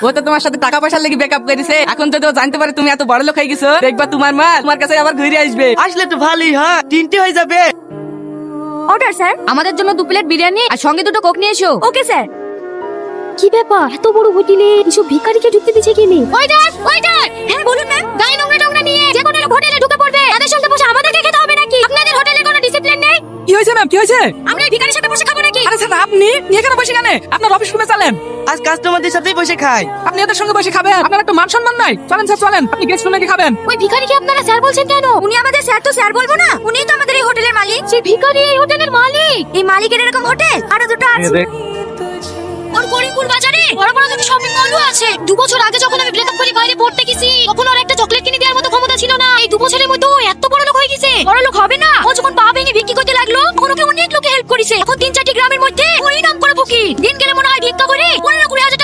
ও তো তোমার সাথে টাকা পয়সার লেগে ব্রেকআপ করেছে। এখন যদি ও জানতে পারে তুমি এত বড় লোক হয়ে গেছো, দেখবা তোমার মা তোমার কাছে আবার ঘুরে আসবে। আসলে তো ভালোই হয়, তিনটে হয়ে যাবে। Order sir. আমাদের জন্য 2 প্লেট বিরিয়ানি আর সঙ্গে 2টো কোক নিয়ে এসো। Okay sir. কি ব্যাপার, এত বড় হোটেলে এসব ভিখারিকে ঢুকতে দিচ্ছে কি নেই? Waiter waiter. হ্যাঁ বলুন ম্যাম। গায়ে নোংরা টোংরা নিয়ে যে কোনো লোক হোটেলে ঢুকে পড়বে, তাদের সঙ্গে বসে আমাদেরকে খেতে হবে নাকি? আপনাদের হোটেলে কোনো ডিসিপ্লিন নেই? কি হয়েছে ম্যাম, কি হয়েছে? আমরা এই ভিখারির সাথে বসে খাবো নাকি? আরে স্যার আপনি এখানে বসে কেন? আপনার অফিস রুমে চলেন। আজ কাস্টমারদের সাথেই বসে খাই। আপনি ওদের সঙ্গে বসে খাবেন? আপনার একটা মান সম্মান নাই? চলেন স্যার চলেন, আপনি গেস্ট রুমে গিয়ে খাবেন। ওই ভিখারিকে আপনারা স্যার বলছেন কেন? উনি আমাদের স্যার তো স্যার বলবো না, উনিই তো আমাদের এই হোটেলের মালিক। সেই ভিখারি এই হোটেলের মালিক? এই মালিকের এরকম হোটেল আরো দুটো আছে। ওর করিমপুর বাজারে বড় বড় দুটো শপিং মলও আছে। 2 বছর আগে যখন আমি ব্রেকআপ করে বাইরে পড়তে গেছি, তখন ওর একটা চকলেট কিনে দেওয়ার মতো ক্ষমতা ছিল না। এই 2 বছরের মধ্যে ও এত বড় লোক হয়ে গেছে। বড় লোক হবে না? ও যখন পা ভেঙে ভিক্ষি করতে লাগলো, তখন ওকে অনেক লোকে হেল্প করেছে। এখন 3-4টি গ্রামের মধ্যে ওরই নাম করে ফকির। দিন গেলে মনে হয় ভিক্ষা করে 15-20 হাজার